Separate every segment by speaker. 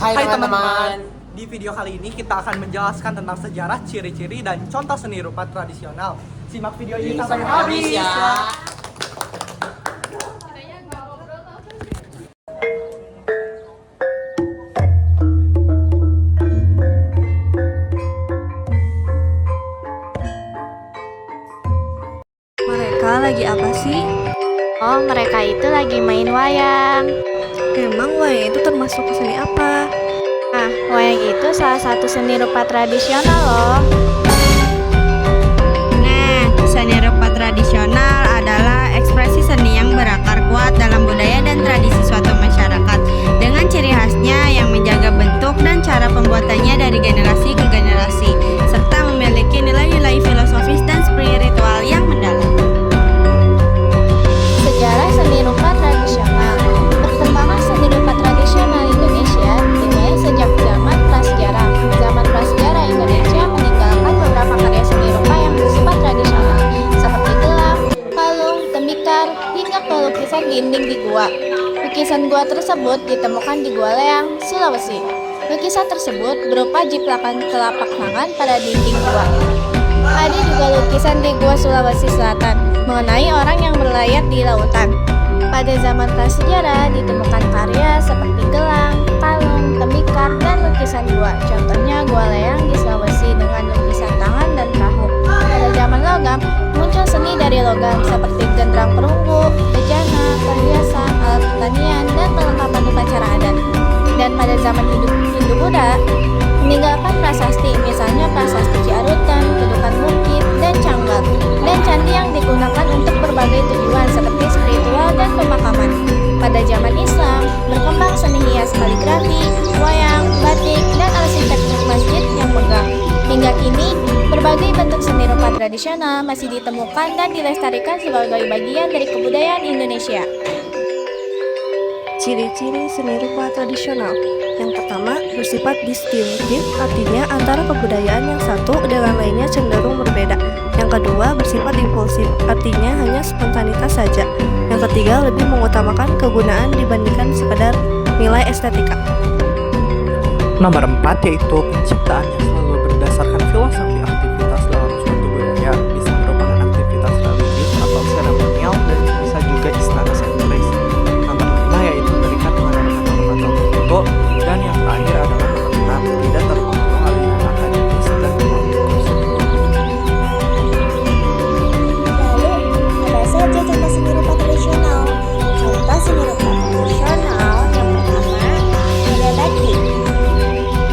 Speaker 1: Hai teman-teman, di video kali ini kita akan menjelaskan tentang sejarah, ciri-ciri, dan contoh seni rupa tradisional. Simak video ini sampai habis ya.
Speaker 2: Mereka lagi apa sih?
Speaker 3: Oh, mereka itu lagi main wayang.
Speaker 2: Emang wayang itu termasuk seni apa?
Speaker 3: Nah, wayang itu salah satu seni rupa tradisional loh.
Speaker 4: Nah, seni rupa tradisional adalah ekspresi seni yang berakar kuat dalam budaya dan tradisi suatu masyarakat dengan ciri khasnya yang menjaga bentuk dan cara pembuatannya dari generasi ke generasi serta memiliki nilai-nilai filosofis dan spiritual yang mendalam.
Speaker 3: Sejarah seni rupa tradisional. Perkembangan seni rupa tradisional Indonesia dimulai sejak zaman prasejarah. Zaman prasejarah Indonesia meninggalkan beberapa karya seni rupa yang bersifat tradisional, seperti gelang, kalung, tembikar, hingga pelukisan dinding di gua. Lukisan gua tersebut ditemukan di Gua Leang, Sulawesi. Lukisan tersebut berupa jiplakan telapak tangan pada dinding gua. Ada juga lukisan di Gua Sulawesi Selatan mengenai orang yang berlayar di lautan. Pada zaman prasejarah ditemukan karya seperti gelang, kalung, tembikar, dan lukisan gua. Contohnya Gua Leang di Sulawesi dengan lukisan tangan dan perahu. Pada zaman logam muncul seni dari logam seperti genderang perunggu, bejana, perhiasan, alat pertanian, dan perlengkapan upacara adat. Dan pada zaman Hindu-Buddha meninggalkan prasasti, misalnya prasasti Ciarutan, Kedukan Bukit, dan Canggal, dan candi yang digunakan untuk berbagai tujuan seperti spiritual dan pemakaman. Pada zaman Islam, berkembang seni hias kaligrafi, wayang, batik, dan arsitektur masjid yang megah. Hingga kini, berbagai bentuk seni rupa tradisional masih ditemukan dan dilestarikan sebagai bagian dari kebudayaan Indonesia.
Speaker 2: Ciri-ciri seni rupa tradisional. Yang pertama, bersifat distinktif, artinya antara kebudayaan yang satu dengan lainnya cenderung berbeda. Yang kedua, bersifat impulsif, artinya hanya spontanitas saja. Yang ketiga, lebih mengutamakan kegunaan dibandingkan sekedar nilai estetika.
Speaker 1: Nomor 4 yaitu penciptaan yang selalu berdasarkan filosofi aktivitas dalam suatu budaya, bisa merupakan aktivitas religius atau seremonial dan bisa juga istana sentris. Nomor 5 yaitu terikat dengan norma-norma tertentu, dan yang terakhir adalah nomor 6, tidak terpengaruh aliran akademis dan politik.
Speaker 5: Lalu, ada saja contoh seni rupa tradisional. Contoh seni rupa tradisional yang pertama ada batik.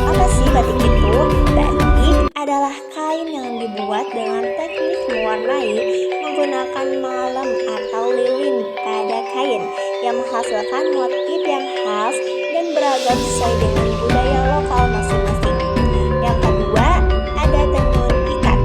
Speaker 5: Apa sih batik itu? Batik adalah kain yang dibuat dengan teknik mewarnai menggunakan malam atau lilin pada kain yang menghasilkan motif yang khas dan beragam sesuai dengan budaya lokal masing-masing. Yang kedua, ada tenun ikat.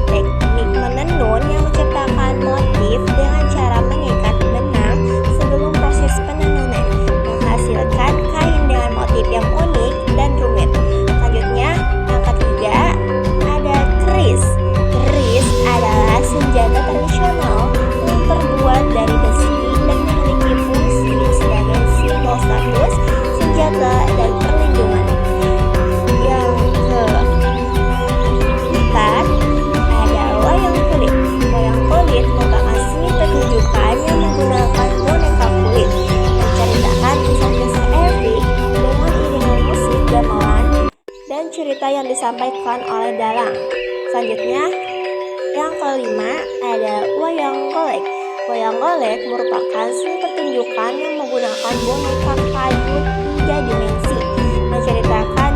Speaker 5: Teknik menenun yang menciptakan motif dengan cara mengikat benang sebelum proses penenunan, menghasilkan kain dengan motif yang unik dan rumit. Selanjutnya, yang ketiga, ada keris. Keris adalah senjata tradisional yang terbuat dari besi dan memiliki fungsi sebagai simbol status, senjata, dan perlindungan. Yang keempat, ada wayang kulit. Wayang kulit merupakan seni pertunjukan yang menggunakan boneka kulit, menceritakan kisah-kisah epik dengan iringan musik gamelan dan cerita yang disampaikan oleh dalang. Selanjutnya, yang kelima ada wayang golek. Wayang golek merupakan seni pertunjukan yang menggunakan boneka kayu 3 dimensi, menceritakan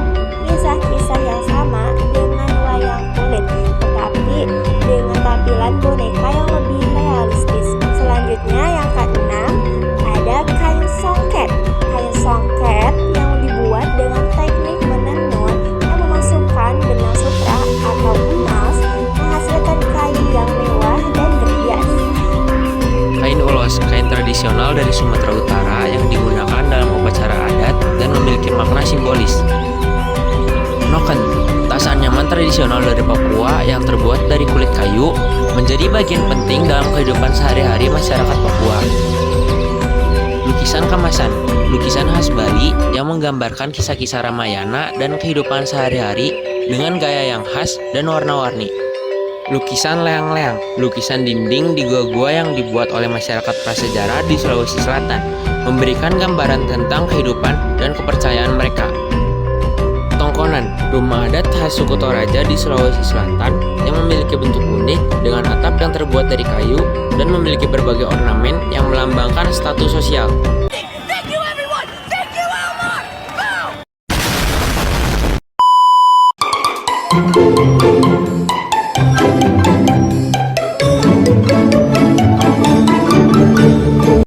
Speaker 5: kisah-kisah yang sama dengan wayang kulit, tetapi dengan tampilan boneka yang lebih realistis. Selanjutnya, yang keenam ada kain songket. Kain songket yang dibuat dengan teknik menenun yang memasukkan benang sutra atau emas, menghasilkan kain yang mewah dan berhias.
Speaker 6: Kain ulos, kain tradisional dari Sumatera Utara yang digunakan dalam upacara adat dan memiliki makna simbolis. Noken, tasan nyaman tradisional dari Papua yang terbuat dari kulit kayu, menjadi bagian penting dalam kehidupan sehari-hari masyarakat Papua. Lukisan kemasan, lukisan khas Bali yang menggambarkan kisah-kisah Ramayana dan kehidupan sehari-hari dengan gaya yang khas dan warna-warni. Lukisan leang-leang, lukisan dinding di gua-gua yang dibuat oleh masyarakat prasejarah di Sulawesi Selatan, memberikan gambaran tentang kehidupan dan kepercayaan mereka. Tongkonan, rumah adat khas suku Toraja di Sulawesi Selatan yang memiliki bentuk unik dengan atap yang terbuat dari kayu dan memiliki berbagai ornamen yang melambangkan status sosial.
Speaker 7: Thank you everyone. Thank you Elmore. Go!